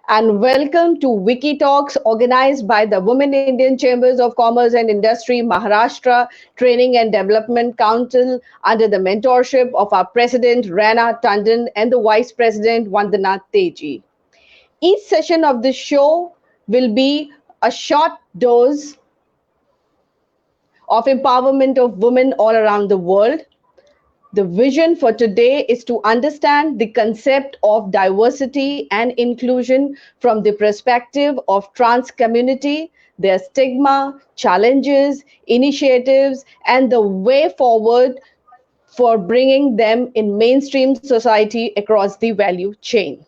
and welcome to Wiki Talks organized by the Women Indian Chambers of Commerce and Industry Maharashtra Training and Development Council under the mentorship of our President Rana Tandon and the Vice President Vandana Teji. Each session of the show will be a short dose of empowerment of women all around the world. The vision for today is to understand the concept of diversity and inclusion from the perspective of trans community, their stigma, challenges, initiatives, and the way forward for bringing them in mainstream society across the value chain.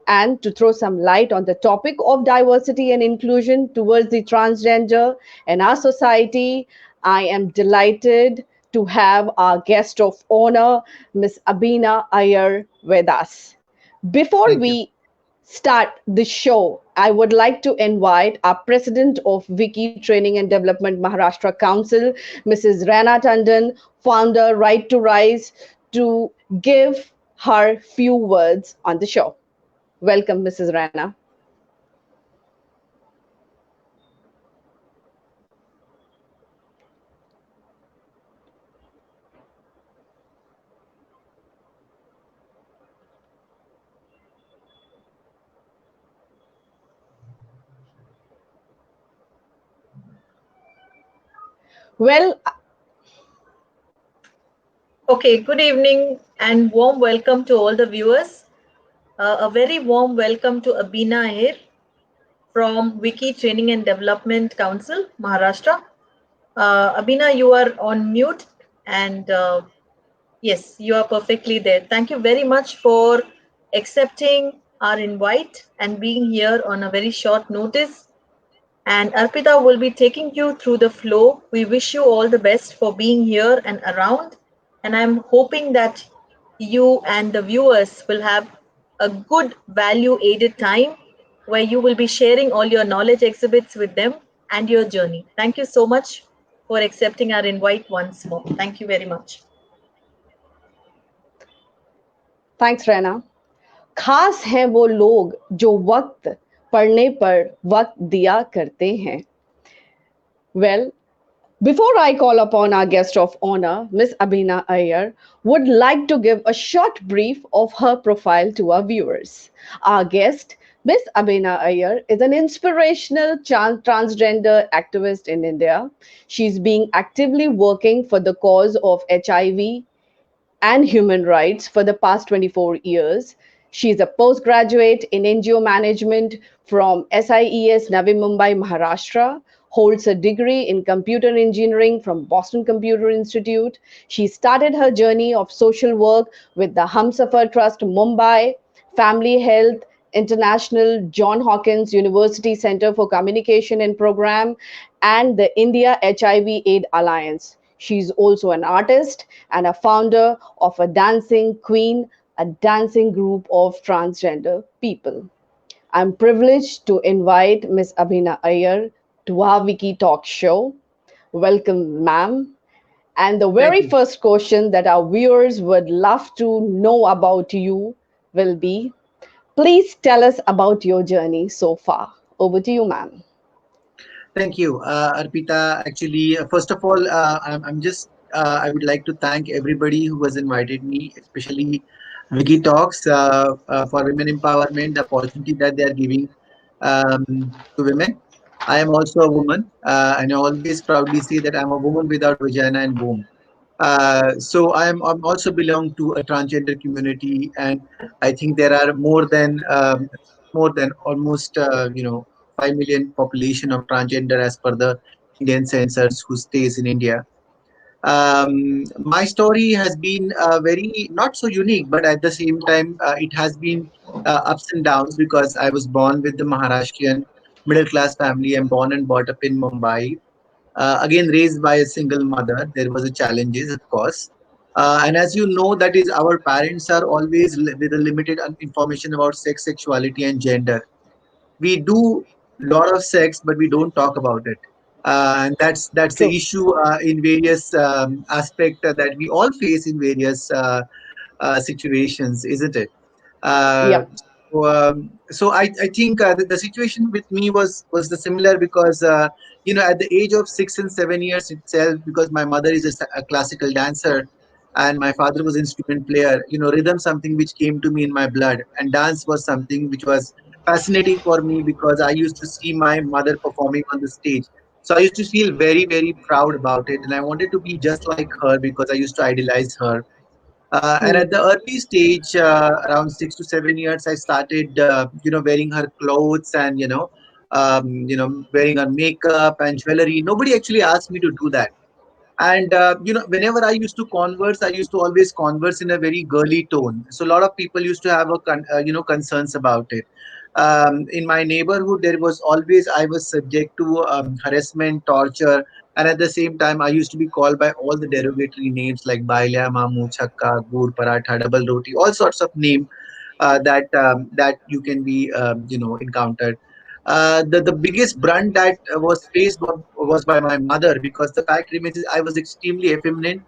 And to throw some light on the topic of diversity and inclusion towards the transgender in our society, I am delighted to have our guest of honor, Ms. Abina Iyer, with us. Before Thank you. we start the show, I would like to invite our president of Wiki Training and Development Maharashtra Council, Mrs. Rana Tandon, founder Right to Rise, to give her few words on the show. Welcome, Mrs. Rana. Well, Okay, good evening and warm welcome to all the viewers. A very warm welcome to Abina here from Wiki Training and Development Council, Maharashtra. Abina, you are on mute and yes, you are perfectly there. Thank you very much for accepting our invite and being here on a very short notice. And Arpita will be taking you through the flow. We wish you all the best for being here and around. And I'm hoping that you and the viewers will have a good value aided time where you will be sharing all your knowledge exhibits with them and your journey. Thank you so much for accepting our invite once more. Thank you very much. thanks, Rana. खास हैं वो लोग जो वक्त पढ़ने पर वक्त दिया करते हैं. Well, before I call upon our guest of honor, Miss Abina Iyer, would like to give a short brief of her profile to our viewers. Our guest, Miss Abina Iyer, is an inspirational transgender activist in India. She's been actively working for the cause of HIV and human rights for the past 24 years. She's a postgraduate in NGO management from SIES Navi Mumbai, Maharashtra, holds a degree in computer engineering from Boston Computer Institute. She started her journey of social work with the Humsafar Trust Mumbai, Family Health International, John Hopkins University Center for Communication and Program, and the India HIV Aid Alliance. She's also an artist and a founder of a Dancing Queen, a dancing group of transgender people. I'm privileged to invite Ms. Abhina Iyer to our Wiki Talk show. Welcome, ma'am. And the Thank very you. first question that our viewers would love to know about you will be, please tell us about your journey so far. Over to you, ma'am. Thank you, Arpita. Actually, first of all, I'm just, I would like to thank everybody who has invited me, especially Wiki Talks for women empowerment, the opportunity that they are giving to women. I am also a woman, and I always proudly say that I'm a woman without vagina and womb. So I'm also belong to a transgender community, and I think there are more than almost 5 million population of transgender as per the Indian census who stays in India. My story has been very not so unique, but at the same time, it has been ups and downs because I was born with the Maharashtrian middle class family. I'm born and brought up in Mumbai. Again, raised by a single mother, there was a challenges, of course. And as you know, that is our parents are always with a limited information about sex, sexuality, and gender. We do lot of sex, but we don't talk about it. And that's the True. issue in various aspect that we all face in various situations, isn't it? Uh, Yep. So I think the situation with me was the similar because at the age of 6 and 7 years itself, because my mother is a classical dancer and my father was instrument player. Rhythm something which came to me in my blood, and dance was something which was fascinating for me because I used to see my mother performing on the stage. So I used to feel very very proud about it, and I wanted to be just like her because I used to idolize her. And Hmm. at the early stage, around 6 to 7 years, I started, wearing her clothes and, wearing her makeup and jewelry. Nobody actually asked me to do that. And, whenever I used to converse, I used to always converse in a very girly tone. So a lot of people used to have, concerns about it. In my neighborhood, there was always, I was subject to harassment, torture, and at the same time, I used to be called by all the derogatory names like Bailya, Mamu, Chakka, Gur, Paratha, Double Roti, all sorts of names that you can be encountered. The biggest brunt that was faced was by my mother, because the fact remains is I was extremely effeminate.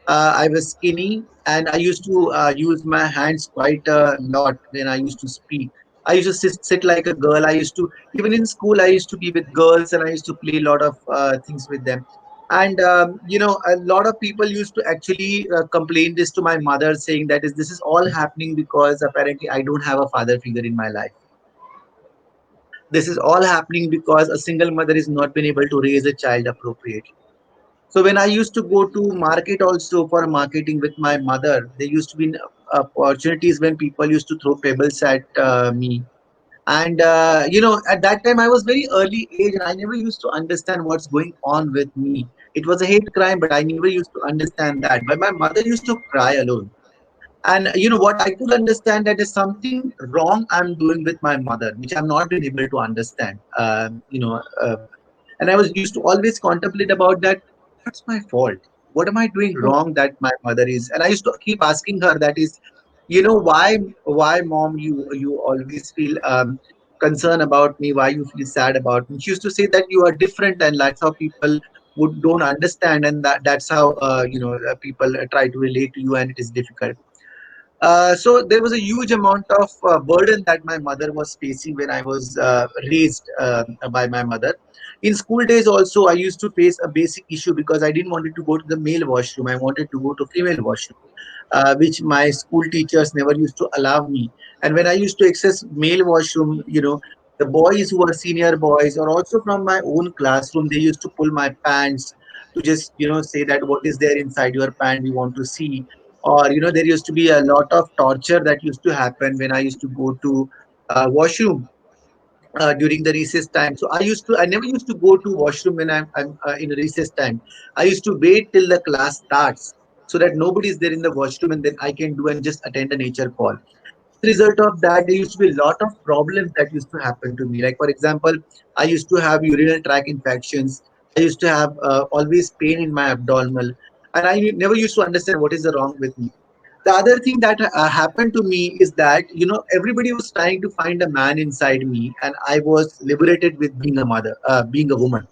I was skinny, and I used to use my hands quite a lot when I used to speak. I used to sit like a girl. I used to, even in school, I used to be with girls and I used to play a lot of things with them. And a lot of people used to actually complain this to my mother, saying that this is all happening because apparently I don't have a father figure in my life. This is all happening because a single mother is not been able to raise a child appropriately. So when I used to go to market also for marketing with my mother, there used to be opportunities when people used to throw pebbles at me. And at that time I was very early age, and I never used to understand what's going on with me. It was a hate crime, but I never used to understand that. But my mother used to cry alone. And what I could understand, that is something wrong I'm doing with my mother, which I'm not been able to understand. And I was used to always contemplate about that. What's my fault? What am I doing wrong that my mother is? And I used to keep asking her, that is, why mom, you always feel concerned about me? Why you feel sad about me? She used to say that you are different, and that's how people would don't understand, and that's how people try to relate to you, and it is difficult. So there was a huge amount of burden that my mother was facing when I was raised by my mother. In school days also, I used to face a basic issue because I didn't want to go to the male washroom. I wanted to go to female washroom, which my school teachers never used to allow me. And when I used to access male washroom, the boys who were senior boys, or also from my own classroom, they used to pull my pants to just say that what is there inside your pant, we want to see. Or there used to be a lot of torture that used to happen when I used to go to washroom during the recess time. So I never used to go to washroom when I'm in recess time. I used to wait till the class starts so that nobody is there in the washroom, and then I can do and just attend a nature call. As a result of that, there used to be a lot of problems that used to happen to me. Like, for example, I used to have urinary tract infections. I used to have always pain in my abdominal, and I never used to understand what is the wrong with me. The other thing that happened to me is that everybody was trying to find a man inside me, and I was liberated with being a mother, being a woman.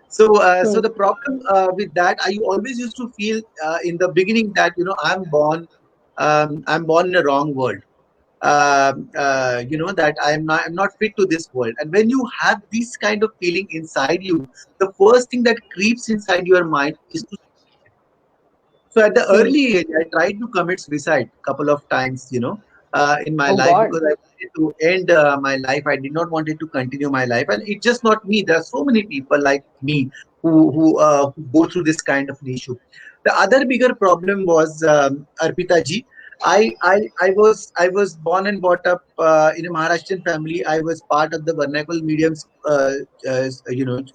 So the problem with that, I always used to feel in the beginning that I'm born in a wrong world. That I'm not fit to this world. And when you have this kind of feeling inside you, the first thing that creeps inside your mind is to. So at the Hmm. early age, I tried to commit suicide a couple of times, in my Oh life, God. because I wanted to end my life. I did not want it to continue my life, and it's just not me. There are so many people like me who go through this kind of an issue. The other bigger problem was Arpita ji. I was born and brought up in a Maharashtrian family. I was part of the vernacular medium,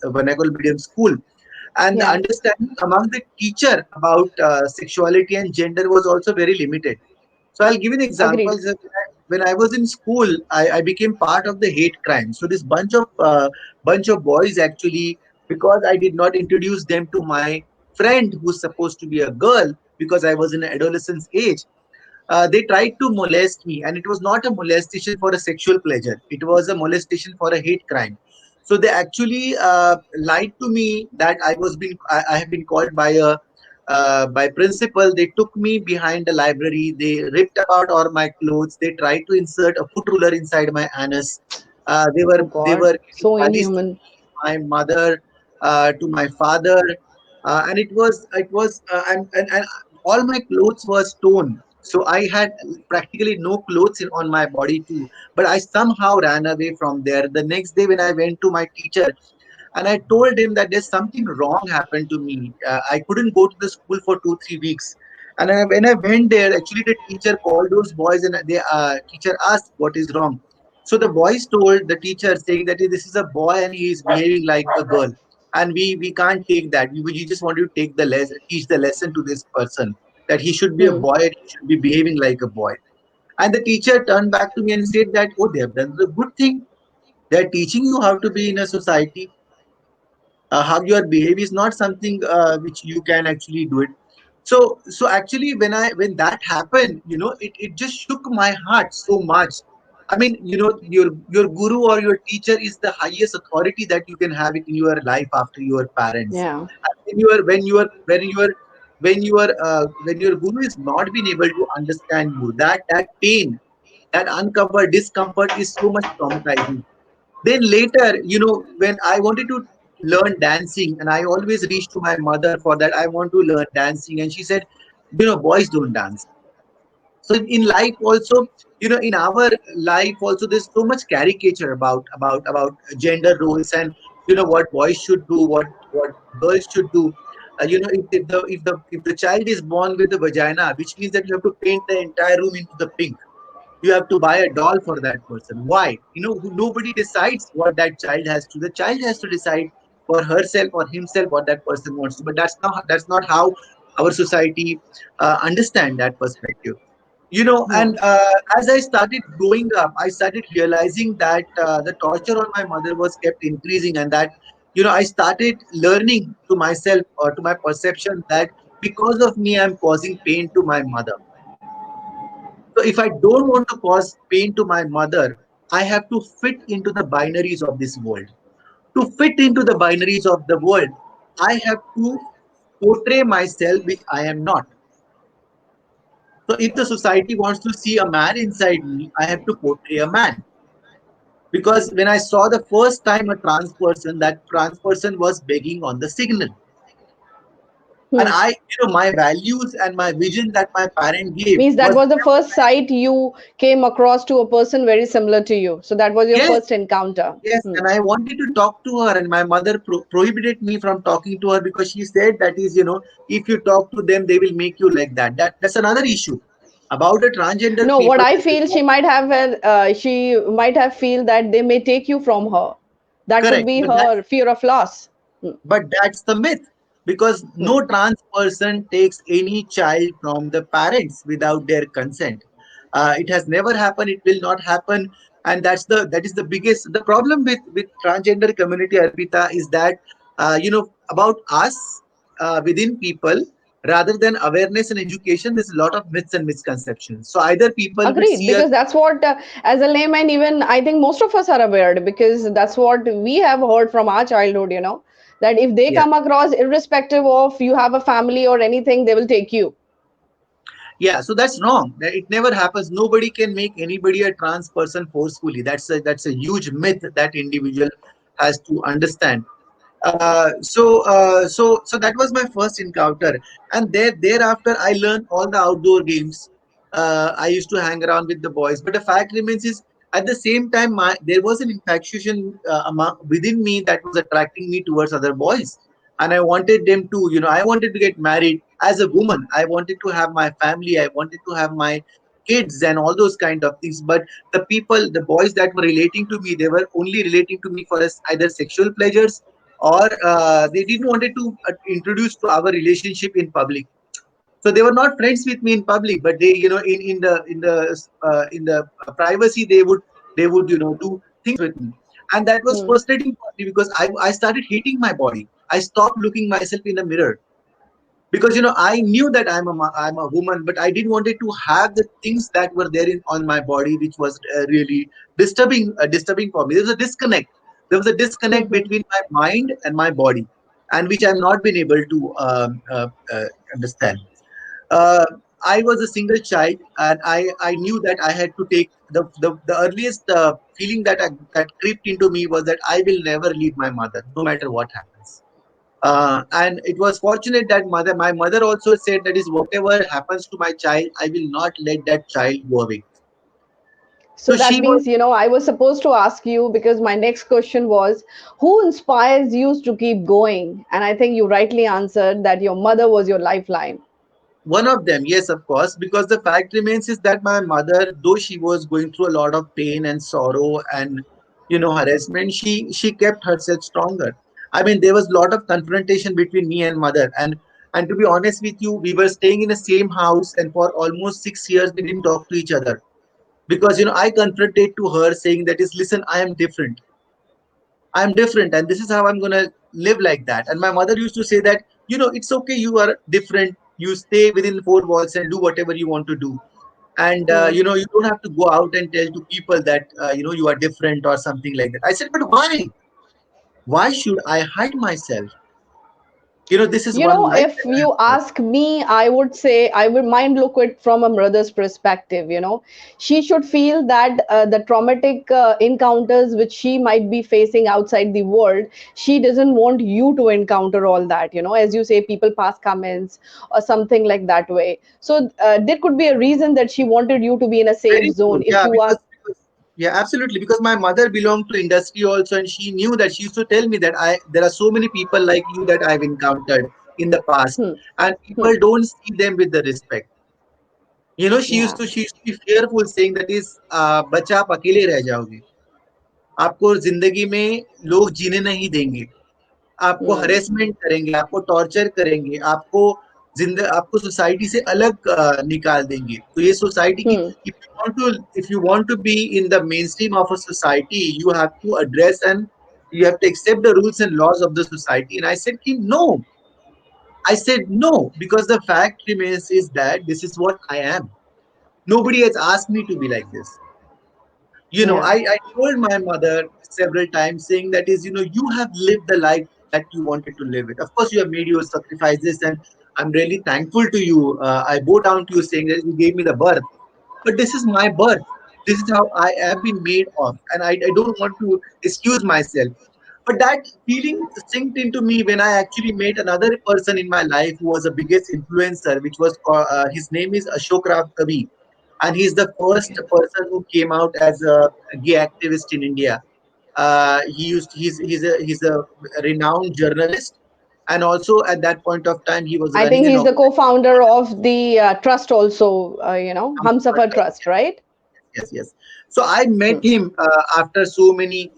vernacular medium school, and the Yeah. understanding among the teacher about sexuality and gender was also very limited. So I'll give an example. Agreed. So when I was in school, I became part of the hate crime. So this bunch of boys actually, because I did not introduce them to my friend who's supposed to be a girl, because I was in adolescence age, they tried to molest me, and it was not a molestation for a sexual pleasure. It was a molestation for a hate crime. So they actually lied to me that I have been called by a by principal. They took me behind the library. They ripped about all my clothes. They tried to insert a foot ruler inside my anus. They Oh were God, giving so galis to inhuman. my mother, to my father, and and all my clothes were torn. So I had practically no clothes on my body too. But I somehow ran away from there. The next day, when I went to my teacher and I told him that there's something wrong happened to me. I couldn't go to the school for 2 3 weeks. And when I went there, actually the teacher called those boys and the teacher asked what is wrong. So the boys told the teacher saying that this is a boy and he is behaving like a girl, and we can't take that. We just want to take the lesson, teach the lesson to this person that he should be a Hmm. boy and he should be behaving like a boy. And the teacher turned back to me and said that, oh, they have done the good thing. They're teaching you how to be in a society. How your behavior is not something which you can actually do it. So actually when that happened, it just shook my heart so much. I mean, your guru or your teacher is the highest authority that you can have it in your life after your parents. Yeah. And when your guru is not being able to understand you, that pain, that uncovered discomfort is so much traumatizing. Then later, when I wanted to learn dancing, and I always reached to my mother for that, I want to learn dancing. And she said, boys don't dance. So in life also, in our life also, there's so much caricature about gender roles, and what boys should do, what girls should do. If the child is born with a vagina, which means that you have to paint the entire room into the pink. You have to buy a doll for that person. Why? Nobody decides what that child has to. The child has to decide for herself or himself what that person wants to. But that's not how our society understand that perspective. Yeah. And as I started growing up, I started realizing that the torture on my mother was kept increasing, and that I started learning to myself or to my perception that because of me, I'm causing pain to my mother. So if I don't want to cause pain to my mother, I have to fit into the binaries of this world. To fit into the binaries of the world, I have to portray myself which I am not. So if the society wants to see a man inside me, I have to portray a man. Because when I saw the first time a trans person, that trans person was begging on the signal. And Hmm. my values and my vision that my parent gave Means that was, was the first sight you came across to a person very similar to you. So that was your yes. first encounter. Yes, Hmm. and I wanted to talk to her, and my mother prohibited me from talking to her because she said that is, if you talk to them, they will make you like that. That's another issue about the transgender No, what people. I feel she might have feel that they may take you from her. That could Correct, be but that's her fear of loss. Hmm. but that's the myth, because Hmm. no trans person takes any child from the parents without their consent. It has never happened. It will not happen, and that is the biggest the problem with transgender community. Arpita, is that about us within people, rather than awareness and education. There's a lot of myths and misconceptions. So either people will Agreed, see us. because that's what, as a layman, even I think most of us are aware, because that's what we have heard from our childhood, that if they Yeah. come across, irrespective of you have a family or anything, they will take you. Yeah, so that's wrong. It never happens. Nobody can make anybody a trans person forcefully. That's a huge myth that individual has to understand. So that was my first encounter, and thereafter I learned all the outdoor games. I used to hang around with the boys, but the fact remains is at the same time there was an infatuation within me that was attracting me towards other boys, and I wanted them to, I wanted to get married as a woman. I wanted to have my family. I wanted to have my kids and all those kind of things. But the boys that were relating to me, they were only relating to me for either sexual pleasures, or they didn't wanted to introduce to our relationship in public. So they were not friends with me in public, but they, in the privacy, they would do things with me. And that was Hmm. frustrating for me, because I started hating my body. I stopped looking myself in the mirror, because I knew that I'm a woman, but I didn't wanted to have the things that were there on my body, which was really disturbing for me. There was a disconnect Hmm. between my mind and my body. and which I've not been able to understand. Uh, I was a single child, and I knew that I had to take the earliest feeling that crept into me was that I will never leave my mother, no matter what happens. And it was fortunate that my mother also said that is whatever happens to my child, I will not let that child go away. So So that she was means, I was supposed to ask you because my next question was, who inspires you to keep going? And I think you rightly answered that your mother was your lifeline. one of them, yes, of course, because the fact remains is that my mother, though she was going through a lot of pain and sorrow and harassment, she kept herself stronger. I mean, there was a lot of confrontation between me and mother, and to be honest with you, we were staying in the same house, and for almost 6 years we didn't talk to each other because I confronted to her saying that is, listen, I'm different, and this is how I'm gonna live like that. And my mother used to say that, it's okay, you are different. You stay within four walls and do whatever you want to do. And Hmm. you don't have to go out and tell to people that you are different or something like that. I said, but why? Why should I hide myself? This is one life If that I you have got. ask me, I would say I would mind look at from a mother's perspective. She should feel that the traumatic encounters which she might be facing outside the world, she doesn't want you to encounter all that. As you say, people pass comments or something like that way. So there could be a reason that she wanted you to be in a safe Very zone. true. If Yeah, you are, yeah, absolutely. Because my mother belonged to industry also, and she knew that she used to tell me that there are so many people like you that I've encountered in the past, hmm, and hmm, people don't see them with the respect. yeah, She used to be fearful, saying that is, बच्चा आप अकेले रह जाओगे, आपको जिंदगी में लोग जीने नहीं देंगे, आपको hmm, हरेसमेंट करेंगे, आपको टॉर्चर करेंगे, आपको सोसाइटी से अलग निकाल देंगे। तो ये सोसाइटी की, hmm, if you want to be in the mainstream of a society, you have to address and you have to accept the rules and laws of the society. And I said, no. I said no, because the fact remains is that this is what I am. Nobody has asked me to be like this. yeah. I told my mother several times saying that is, you have lived the life that you wanted to live it. Of course, you have made your sacrifices, and I'm really thankful to you. I bow down to you saying that you gave me the birth, but this is my birth. This is how I have been made of, and I don't want to excuse myself. But that feeling sinked into me when I actually met another person in my life who was the biggest influencer, which was his name is Ashok Rao Kavi, and he's the first Okay. person who came out as a gay activist in India. He's a renowned journalist, and also at that point of time he was I running think an he's the organization. co-founder of the trust also, Humsafar Trust, right? Yes. So I met Hmm. him after so many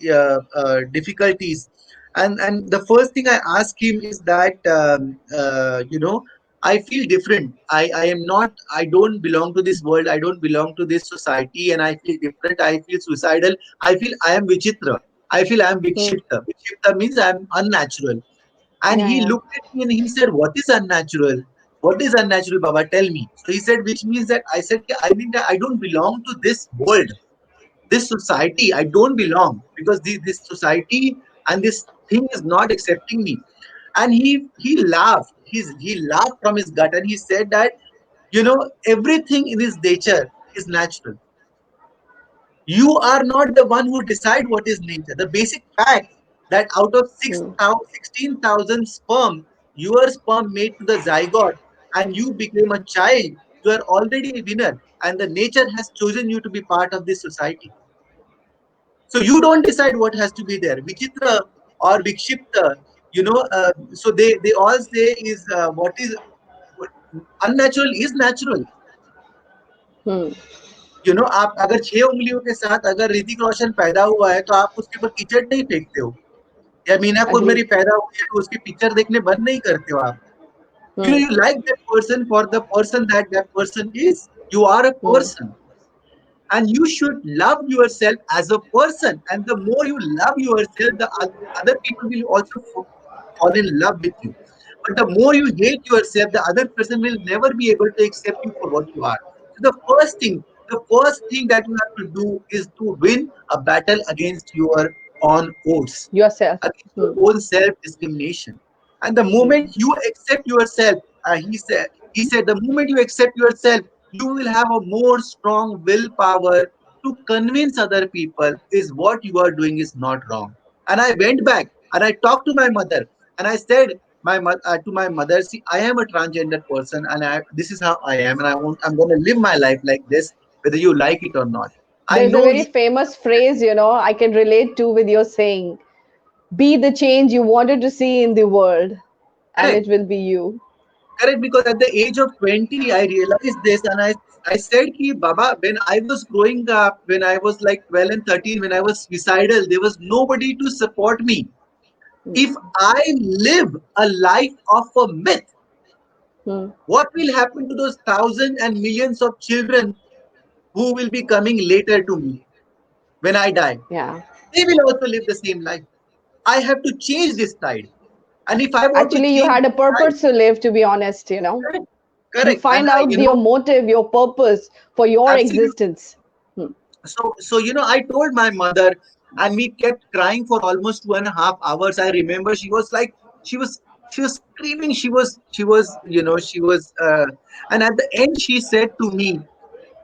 difficulties, and the first thing I asked him is that I feel different. I am not. I don't belong to this world. I don't belong to this society, and I feel different. I feel suicidal. I feel I am Vichitra. I feel I am Hmm. Vikshipta. Vikshipta means I am unnatural. And Yeah, he yeah. looked at me and he said, what is unnatural? What is unnatural, Baba? Tell me. So he said, which means that I said, "Yeah, I mean that I don't belong to this world, this society. I don't belong because this society and this thing is not accepting me." And he laughed. He laughed from his gut and he said that, everything in his nature is natural. You are not the one who decide what is nature. The basic fact that out of Hmm. 16,000 sperm, your sperm made to the zygote and you became a child, you are already a winner. And the nature has chosen you to be part of this society. So you don't decide what has to be there. Vichitra or Vikshipta, so they all say is what unnatural is natural. Hmm. आप अगर 6 उंगलियों के साथ अगर ऋतिक रोशन पैदा हुआ है तो आप उसके ऊपर कीचड़ नहीं फेंकते हो, या मीना कुमारी Agreed. पैदा हुई है तो उसकी पिक्चर देखने बंद नहीं करते हो आप. Hmm. You like that person for the person that person is. You are a Hmm. person, and you should love yourself as a person. And the more you love yourself, the other people will also fall in love with you. But the more you hate yourself, the other person will never be able to accept you for what you are. So the first thing that you have to do is to win a battle against your own oaths, Yourself. against your Hmm. own self discrimination. And the moment you accept yourself, he said, the moment you accept yourself, you will have a more strong willpower to convince other people is what you are doing is not wrong. And I went back and I talked to my mother and I said to my mother, see, I am a transgender person and this is how I am and I'm going to live my life like this, whether you like it or not. I There's a know very you. famous phrase, I can relate to with your saying, be the change you wanted to see in the world, and Correct. it will be you. Correct, because at the age of 20, I realized this and I said, Ki, Baba, when I was growing up, when I was like 12 and 13, when I was suicidal, there was nobody to support me. Hmm. If I live a life of a myth, Hmm. what will happen to those thousands and millions of children who will be coming later to me when I die? Yeah. They will also live the same life. I have to change this tide. And if I want to Actually, you change had a this tide, purpose to live, to be honest, correct, You correct. And find out your motive, your purpose for your absolutely. existence. Hmm. So I told my mother, and we kept crying for almost 2.5 hours. I remember she was she was screaming. And at the end she said to me,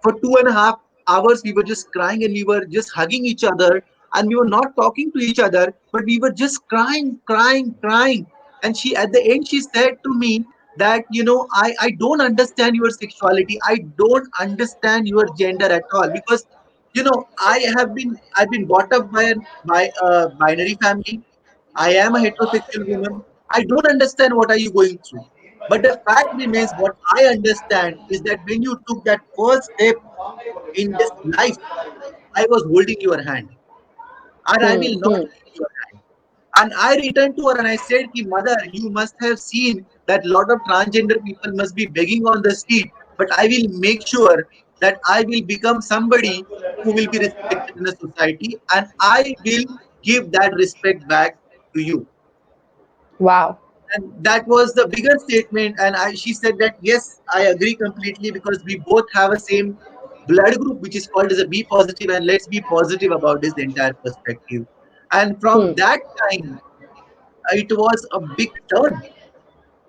for 2.5 hours we were just crying and we were just hugging each other and we were not talking to each other, but we were just crying, crying, crying. And she at the end she said to me that I don't understand your sexuality. I don't understand your gender at all, because I've been brought up by a binary family. I am a heterosexual woman. I don't understand what are you going through. But the fact remains, what I understand is that when you took that first step in this life, I was holding your hand, and I Hmm. will not Hmm. leave your hand. And I returned to her and I said, Ki, Mother, you must have seen that lot of transgender people must be begging on the street, but I will make sure that I will become somebody who will be respected in the society, and I will give that respect back to you. Wow. And that was the bigger statement. And she said that, yes, I agree completely, because we both have a same blood group, which is called as a B positive, and let's be positive about this entire perspective. And from Hmm. that time, it was a big turn.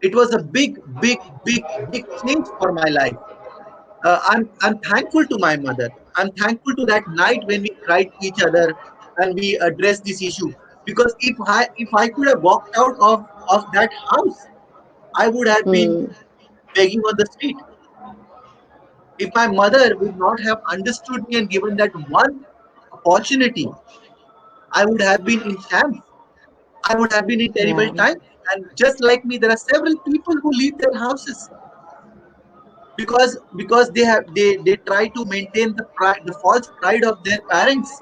It was a big, big, big, big change for my life. I'm thankful to my mother. I'm thankful to that night when we cried to each other and we addressed this issue. Because if I could have walked out of that house, I would have been Hmm. begging on the street. If my mother would not have understood me and given that one opportunity, I would have been in shambles. I would have been in terrible Yeah. times. And just like me, there are several people who leave their houses because they try to maintain the false pride of their parents.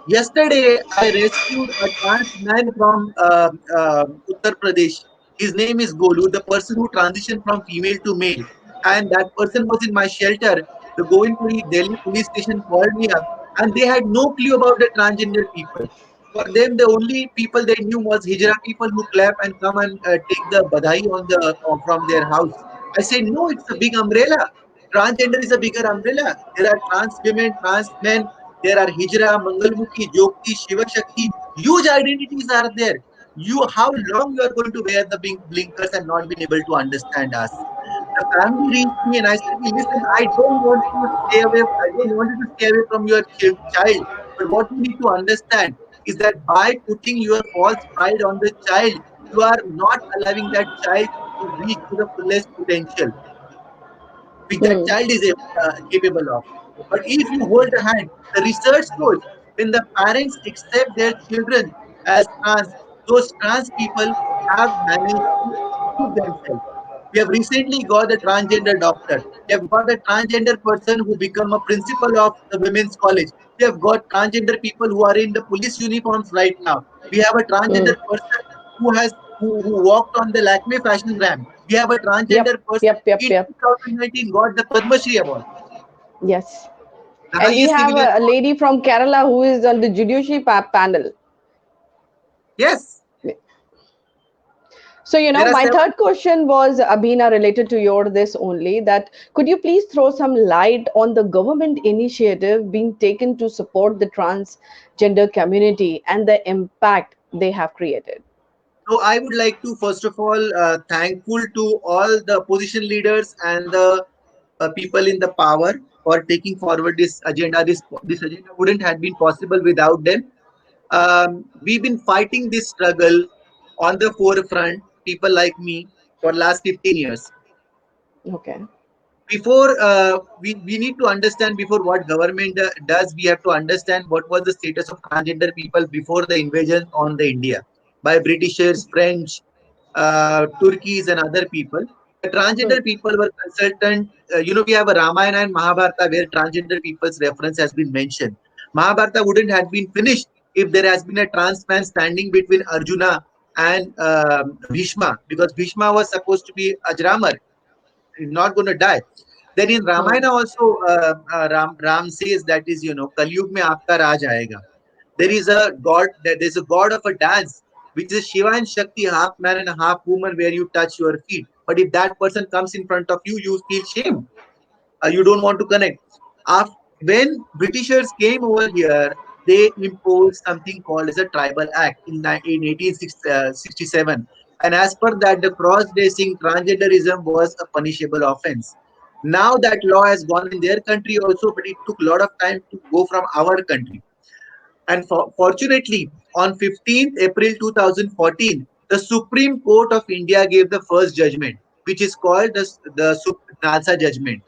Yesterday, I rescued a trans man from Uttar Pradesh. His name is Golu, the person who transitioned from female to male. And that person was in my shelter. The Govindpuri Delhi police station called me up, and they had no clue about the transgender people. For them, the only people they knew was Hijra people who clap and come and take the badai from their house. I said, no, it's a big umbrella. Transgender is a bigger umbrella. There are trans women, trans men, there are Hijra, Mangalmukhi, Jyoti, Shiva Shakti. Huge identities are there. How long you are going to wear the blinkers and not been able to understand us? The family reached me and I said, listen, I don't want you to stay away from your child. But what you need to understand is that by putting your false pride on the child, you are not allowing that child to reach to the fullest potential which that Hmm. child is capable of. But if you hold the hand, the research shows when the parents accept their children as trans, those trans people have managed to improve themselves. We have recently got a transgender doctor. We have got a transgender person who become a principal of the women's college. We have got transgender people who are in the police uniforms right now. We have a Hmm. transgender person who walked on the Lakme fashion ramp. We have a Yep. transgender person Yep. Yep. in Yep. 2019 got the Padma Shri Award, Yes. the And we highest have civilian a award. lady from Kerala who is on the judiciary panel. Yes, So, there are my several. third question was, Abhina, related to your this only, that could you please throw some light on the government initiative being taken to support the transgender community and the impact they have created? So I would like to first of all thankful to all the opposition leaders and the people in the power for taking forward this agenda. This agenda wouldn't have been possible without them. We've been fighting this struggle on the forefront, people like me, for last 15 years. Okay. Before we need to understand before what government does, we have to understand what was the status of transgender people before the invasion on the India by Britishers, French, Turkeys, and other people. The Hmm. transgender people were consultant. We have a Ramayana and Mahabharata where transgender people's reference has been mentioned. Mahabharata wouldn't have been finished if there has been a trans man standing between Arjuna and Bhishma, because Bhishma was supposed to be Ajramar, not going to die. Then in Hmm. Ramayana also, Ram says that is, Kalyug mein aapka Raj aayega. There is a god, there's a god of a dance, which is Shiva and Shakti, half man and half woman, where you touch your feet. But if that person comes in front of you, you feel shame. You don't want to connect. After, when Britishers came over here, they imposed something called as a Tribal Act in 1867. And as per that, the cross-dressing transgenderism was a punishable offense. Now that law has gone in their country also, but it took a lot of time to go from our country. And fortunately, on 15th April 2014, the Supreme Court of India gave the first judgment, which is called the NALSA judgment.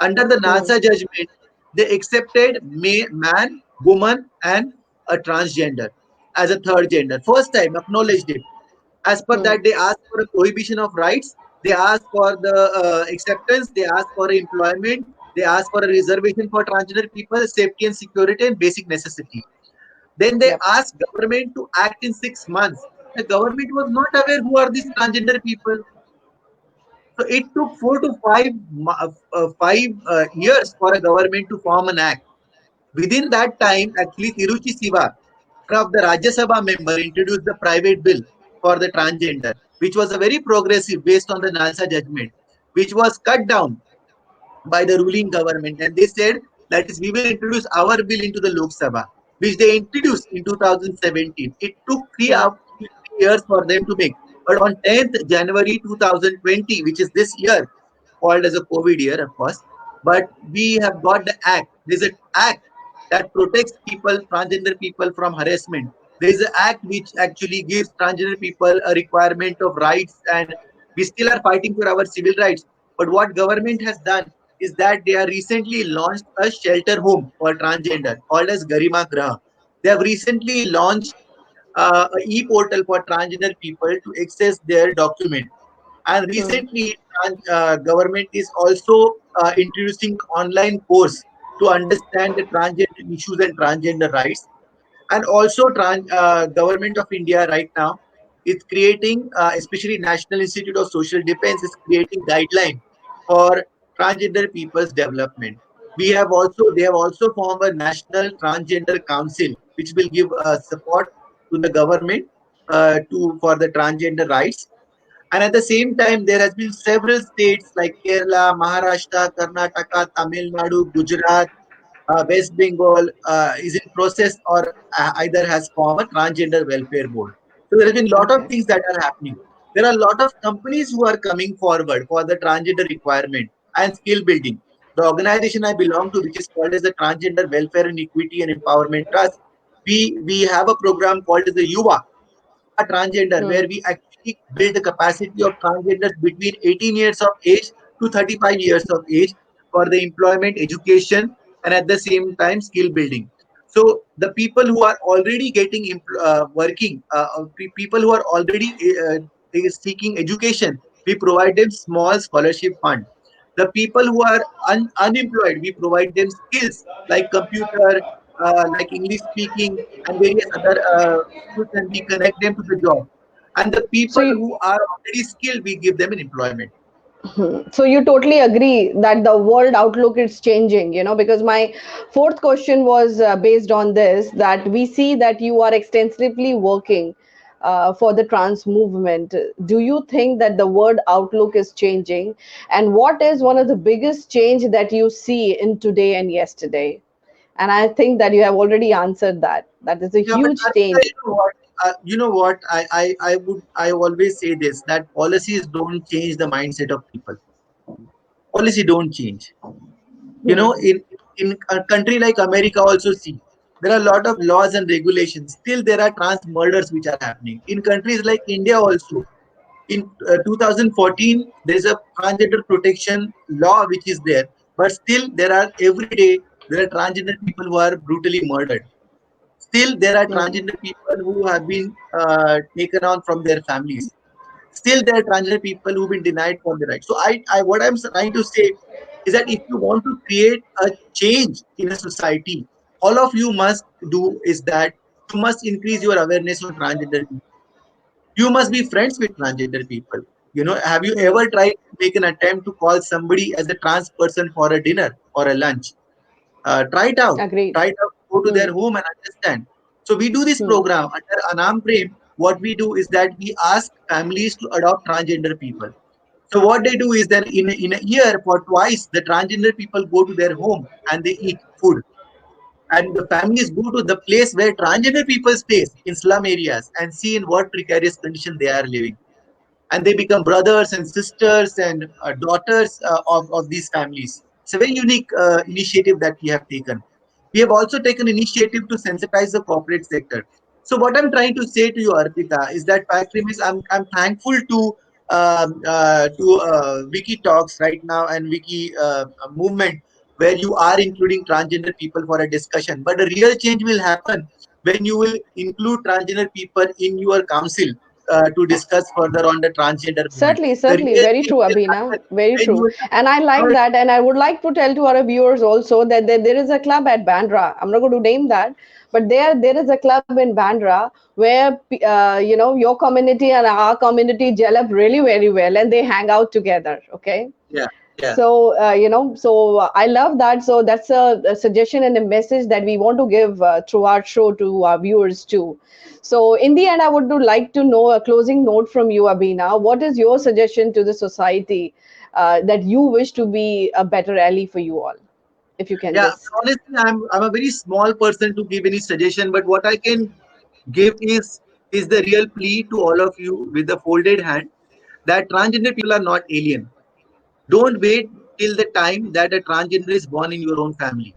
Under the Hmm. NALSA judgment, they accepted man, woman, and a transgender as a third gender. First time acknowledged it. As per Hmm. that, they asked for a prohibition of rights. They asked for the acceptance. They asked for employment. They asked for a reservation for transgender people, safety and security, and basic necessity. Then they Yep. asked government to act in 6 months. The government was not aware who are these transgender people. So it took 5 years for a government to form an act. Within that time, actually, Tiruchi Siva, one of the Rajya Sabha member, introduced the private bill for the transgender, which was a very progressive based on the NALSA judgment, which was cut down by the ruling government, and they said that is we will introduce our bill into the Lok Sabha, which they introduced in 2017. It took Hmm. 3 years for them to make, but on 10th January 2020, which is this year, called as a COVID year, of course, but we have got the act. There's an act that protects people, transgender people, from harassment. There is an act which actually gives transgender people a requirement of rights, and we still are fighting for our civil rights. But what government has done is that they have recently launched a shelter home for transgender called as Garima Graha. They have recently launched a e-portal for transgender people to access their document. And Hmm. recently, government is also introducing online course to understand the transgender issues and transgender rights. And also, government of India right now is creating, especially National Institute of Social Defense is creating guidelines for transgender people's development. They have also formed a National Transgender Council, which will give support to the government to for the transgender rights. And at the same time, there has been several states like Kerala, Maharashtra, Karnataka, Tamil Nadu, Gujarat, West Bengal is in process or either has formed a transgender welfare board. So there has been a lot of Okay. things that are happening. There are a lot of companies who are coming forward for the transgender requirement and skill building. The organization I belong to, which is called as the Transgender Welfare and Equity and Empowerment Trust, we have a program called as the Yuva Transgender, Hmm. where we actually build the capacity of transgenders between 18 years of age to 35 years of age for the employment, education, and at the same time skill building. So the people who are already getting working, people who are already seeking education, we provide them small scholarship fund. The people who are unemployed, we provide them skills like computer, like English speaking, and various other skills, and we connect them to the job. And the So people you, who are already skilled, we give them an employment. so you totally agree that the world outlook is changing, because my fourth question was based on this, that we see that you are extensively working for the trans movement. Do you think that the world outlook is changing? And what is one of the biggest change that you see in today and yesterday? And I think that you have already answered that. That is a Yeah, but huge Arpita, change. you know what? you know what? I always say this, that policies don't change the mindset of people. Policy don't change. You know, Hmm. in a country like America also, see, there are a lot of laws and regulations. Still, there are trans murders which are happening. In countries like India also, in 2014, there is a transgender protection law which is there, but still there are every day there are transgender people who are brutally murdered. Still, there are Hmm. transgender people who have been taken on from their families. Still, there are transgender people who've been denied for their rights. So, what I'm trying to say is that if you want to create a change in a society, all of you must do is that you must increase your awareness on transgender people. You must be friends with transgender people. You know, have you Hmm. ever tried to make an attempt to call somebody as a trans person for a dinner or a lunch? Try it out. Agreed. Try it out. Go to their Hmm. home and understand. So we do this Hmm. program under Anam Prem. What we do is that we ask families to adopt transgender people. So what they do is that in a year for twice the transgender people go to their home and they eat food. And the families go to the place where transgender people stays in slum areas and see in what precarious condition they are living. And they become brothers and sisters and daughters of these families. It's a very unique initiative that we have taken. We have also taken initiative to sensitize the corporate sector. So what I'm trying to say to you, Arpita, is that fact remains, I'm thankful to Wiki Talks right now and Wiki movement, where you are including transgender people for a discussion. But the real change will happen when you will include transgender people in your council to discuss further on the transgender movement. Certainly, The certainly. real Very change true, will Abhina. happen Very when you true. will And I like have. that. And I would like to tell to our viewers also that there is a club at Bandra. I'm not going to name that, but there is a club in Bandra where your community and our community gel up really very well, and they hang out together. Okay. Yeah, yeah. So I love that. So that's a suggestion and a message that we want to give through our show to our viewers too. So in the end, I would like to know a closing note from you, Abina. What is your suggestion to the society that you wish to be a better ally for you all? If you can Yeah, just. honestly, I'm a very small person to give any suggestion, but what I can give is the real plea to all of you with the folded hand, that transgender people are not alien. Don't wait till the time that a transgender is born in your own family.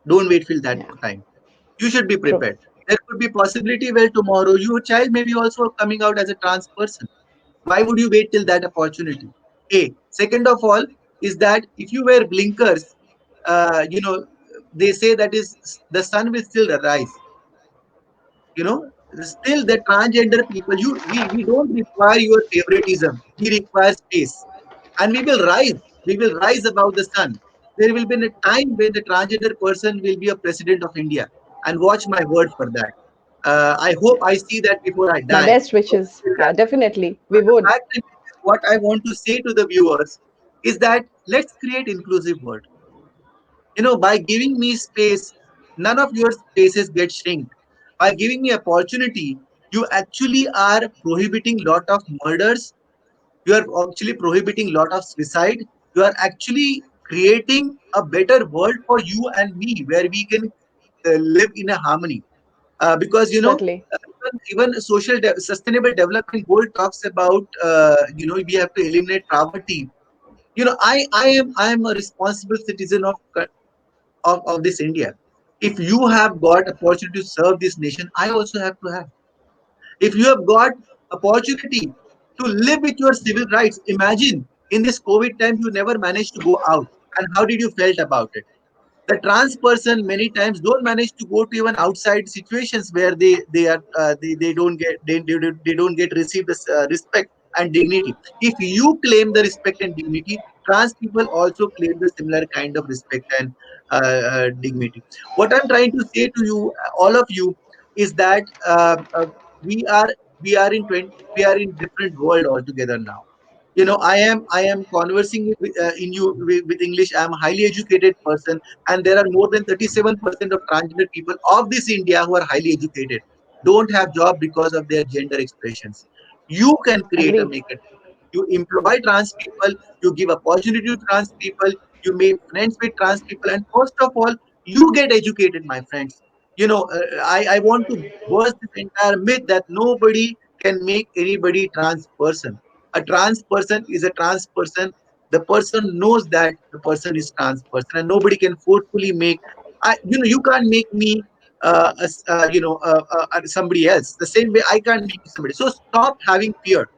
Don't wait till that Yeah, time. You should be true. prepared. There could be possibility where tomorrow your child may be also coming out as a trans person. Why would you wait till that opportunity? A. Second of all is that if you wear blinkers, they say that is the sun will still rise. You know, still the transgender people, we don't require your favoritism. We require space, and we will rise above the sun. There will be a time when the transgender person will be a president of India, and watch my word for that. I hope I see that before I My die. best wishes. Yeah, definitely. We But the would. fact remains, what I want to say to the viewers is that let's create inclusive world. You know, by giving me space, none of your spaces get shrink. By giving me opportunity, you actually are prohibiting lot of murders. You are actually prohibiting lot of suicide. You are actually creating a better world for you and me, where we can live in a harmony. Because Certainly. even sustainable development goal talks about we have to eliminate poverty. You know, I am a responsible citizen of this India. If you have got opportunity to serve this nation, I also have to have. If you have got opportunity to live with your civil rights, imagine in this COVID time you never managed to go out, and how did you felt about it? The trans person many times don't manage to go to even outside situations where they don't get they don't get received this respect and dignity. If you claim the respect and dignity, trans people also claim the similar kind of respect and dignity. What I'm trying to say to you, all of you, is that we are we are in 20, we are in different world altogether now. You know, I am conversing in you with English. I'm a highly educated person, and there are more than 37% of transgender people of this India who are highly educated, don't have job because of their gender expressions. You can create a Agreed. make it. You employ trans people, you give opportunity to trans people, you make friends with trans people, and first of all, you get educated, my friends. I want to burst this entire myth that nobody can make anybody trans person. A trans person is a trans person. The person knows that the person is trans person, and nobody can forcefully make. You can't make me somebody else. The same way I can't make you somebody. So stop having fear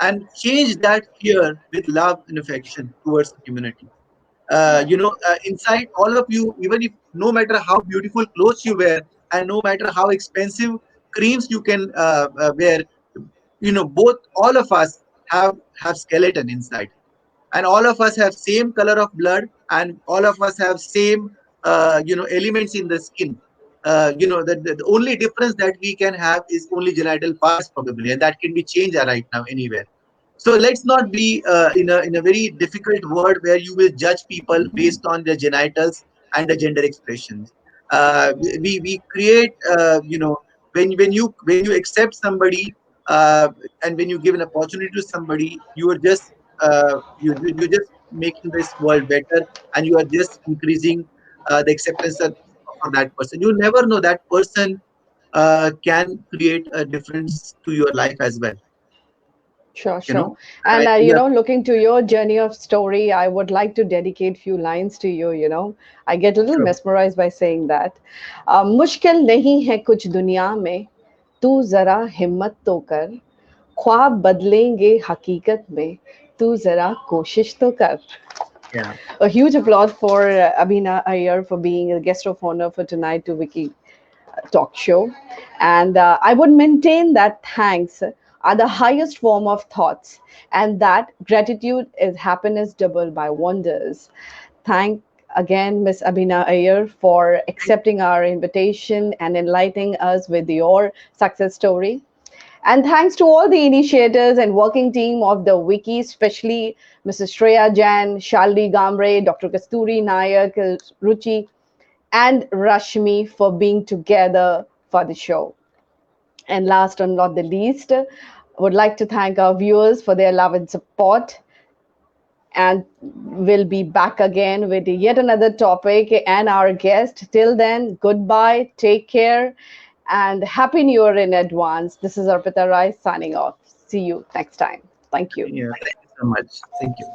and change that fear with love and affection towards the community. Inside all of you, even if no matter how beautiful clothes you wear and no matter how expensive creams you can wear, both all of us have skeleton inside, and all of us have same color of blood, and all of us have same elements in the skin. The only difference that we can have is only genital parts probably, and that can be changed right now anywhere. So let's not be in a very difficult world where you will judge people based on their genitals and the gender expressions. We create when you accept somebody, and when you give an opportunity to somebody, you are just you're just making this world better, and you are just increasing the acceptance for that person. You never know, that person can create a difference to your life as well. Sure, You sure. know, And yeah, looking to your journey of story, I would like to dedicate few lines to you. I get a little sure. mesmerized by saying that. मुश्किल नहीं है कुछ दुनिया में, तू जरा हिम्मत तो कर, ख्वाब बदलेंगे हकीकत में, तू जरा कोशिश तो कर. Yeah. A huge applause for Abhina Iyer for being a guest of honor for tonight to Wiki Talk Show. And I would maintain that thanks are the highest form of thoughts, and that gratitude is happiness doubled by wonders. Thank again, Miss Abhina Iyer, for accepting our invitation and enlightening us with your success story. And thanks to all the initiators and working team of the wiki, especially Mrs. Shreya Jain, Shalini Gambre, Dr. Kasturi Nayak, Ruchi, and Rashmi for being together for the show. And last but not the least, I would like to thank our viewers for their love and support. And we'll be back again with yet another topic and our guest. Till then, goodbye, take care, and Happy New Year in advance. This is Arpita Rai signing off. See you next time. Thank you. Yeah. Thank you so much. Thank you.